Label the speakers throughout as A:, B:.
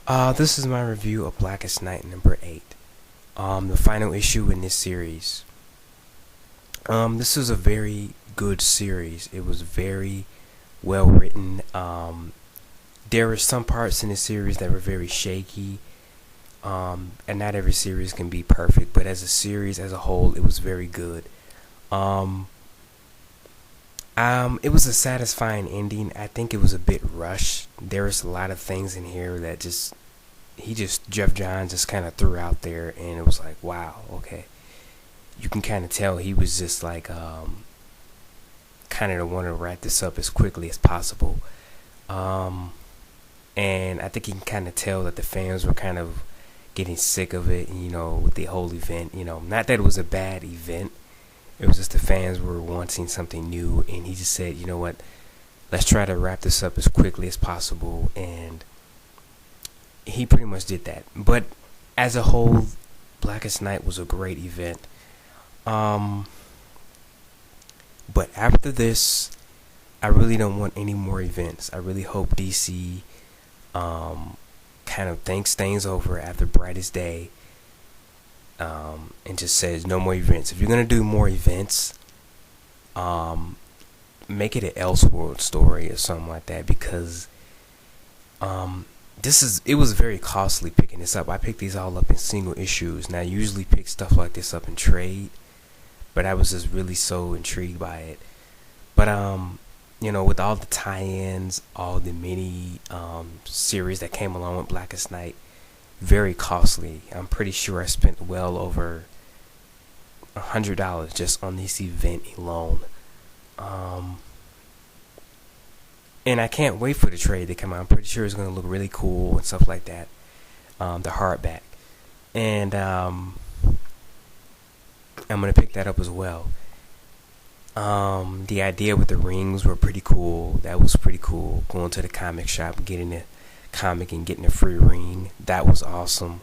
A: This is my review of Blackest Night number 8. The final issue in this series. This was a very good series. It was very well written. There were some parts in the series that were very shaky. And not every series can be perfect, but as a series as a whole, it was very good. It was a satisfying ending. I think it was a bit rushed. There was a lot of things in here that Jeff Johns just kind of threw out there, and it was like, wow, okay. You can kind of tell he was just like, kind of want to wrap this up as quickly as possible. And I think you can kind of tell that the fans were kind of getting sick of it, with the whole event. Not that it was a bad event. It was just the fans were wanting something new, and he just said, you know what, let's try to wrap this up as quickly as possible, and he pretty much did that. But as a whole, Blackest Night was a great event. But after this, I really don't want any more events. I really hope DC kind of thinks things over after Brightest Day, and just says no more events. If you're gonna do more events, make it an Elseworld story or something like that, because it was very costly picking this up. I picked these all up in single issues. Now I usually pick stuff like this up in trade, but I was just really so intrigued by it. But with all the tie-ins, all the mini series that came along with Blackest Night, very costly. I'm pretty sure I spent well over $100 just on this event alone. And I can't wait for the trade to come out. I'm pretty sure it's going to look really cool and stuff like that. The hardback. And I'm going to pick that up as well. The idea with the rings were pretty cool. That was pretty cool. Going to the comic shop, getting a comic and getting a free ring. That was awesome.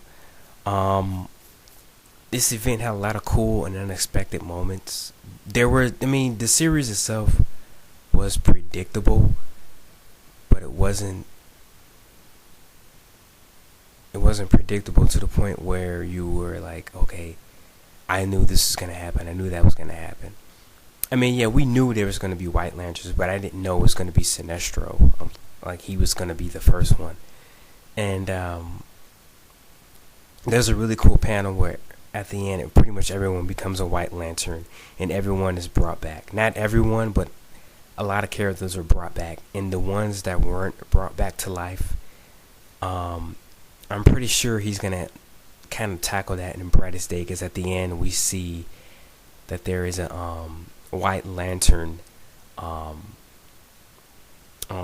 A: This event had a lot of cool and unexpected moments. The series itself was predictable, but it wasn't predictable to the point where you were like, okay, I knew this was going to happen. I knew that was going to happen. We knew there was going to be White Lanterns, but I didn't know it was going to be Sinestro. Like, he was going to be the first one. And there's a really cool panel where at the end, pretty much everyone becomes a White Lantern, and everyone is brought back. Not everyone, but a lot of characters are brought back. And the ones that weren't brought back to life, I'm pretty sure he's going to kind of tackle that in Brightest Day, because at the end we see that there is a White Lantern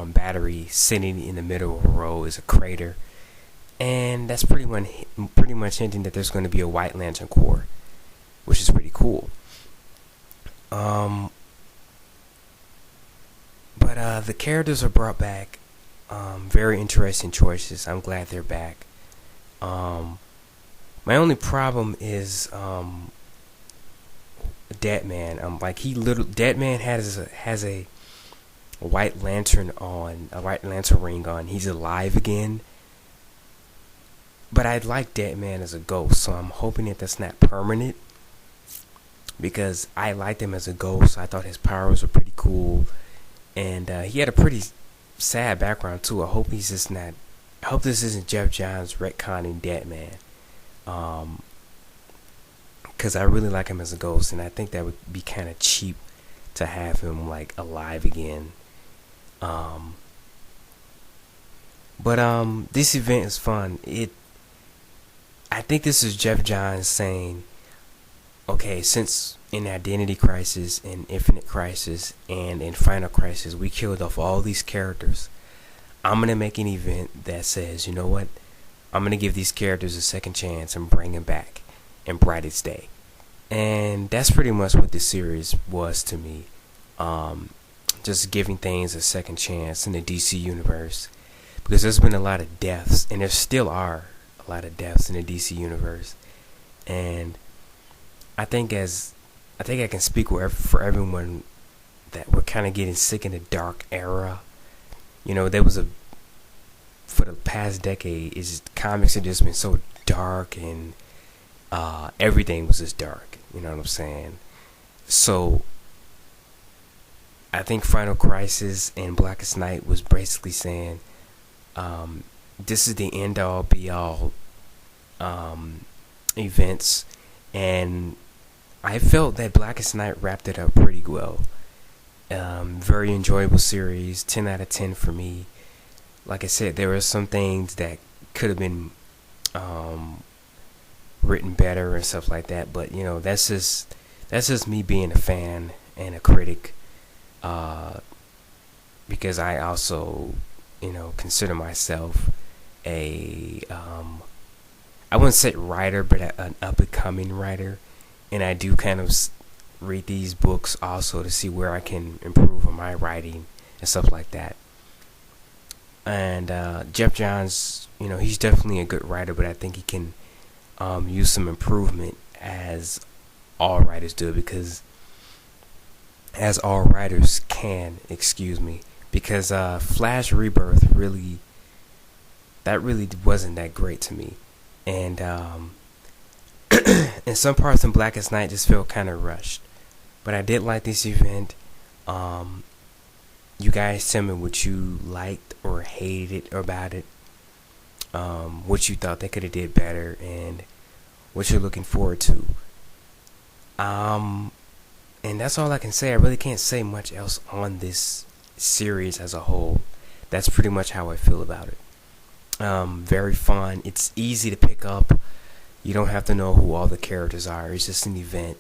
A: battery sitting in the middle of a road, is a crater, and that's pretty much hinting that there's going to be a White Lantern Corps, which is pretty cool. But the characters are brought back. Very interesting choices. I'm glad they're back. My only problem is Deadman. Deadman has a White Lantern on, a White Lantern ring on. He's alive again. But I'd like Deadman as a ghost, so I'm hoping that that's not permanent, because I liked him as a ghost. I thought his powers were pretty cool, and he had a pretty sad background too. I hope this isn't Jeff Johns retconning Deadman, because I really like him as a ghost, and I think that would be kind of cheap to have him like alive again. But this event is fun. I think this is Jeff Johns saying, okay, since in Identity Crisis, in Infinite Crisis, and in Final Crisis we killed off all these characters, I'm gonna make an event that says, you know what, I'm gonna give these characters a second chance and bring them back in Brightest Day. And that's pretty much what this series was to me. Just giving things a second chance in the DC universe, because there's been a lot of deaths, and there still are a lot of deaths in the DC universe. And I think I can speak for everyone that we're kind of getting sick in the dark era. There was for the past decade is comics have just been so dark, and everything was just dark. You know what I'm saying? So I think Final Crisis and Blackest Night was basically saying, this is the end all be all events, and I felt that Blackest Night wrapped it up pretty well. Very enjoyable series, 10 out of 10 for me. Like I said, there were some things that could have been written better and stuff like that, but that's just me being a fan and a critic, because I also consider myself a I wouldn't say writer, but an up and coming writer, and I do kind of read these books also to see where I can improve on my writing and stuff like that. And Jeff Johns, he's definitely a good writer, but I think he can use some improvement, as all writers do, because as all writers can, because Flash Rebirth really wasn't that great to me, and and some parts in Blackest Night just felt kind of rushed, but I did like this event. You guys tell me what you liked or hated about it, what you thought they could have did better, and what you're looking forward to. And that's all I can say. I really can't say much else on this series as a whole. That's pretty much how I feel about it. Very fun. It's easy to pick up. You don't have to know who all the characters are. It's just an event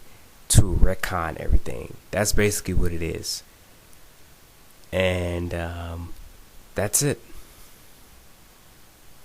A: to retcon everything. That's basically what it is. And that's it.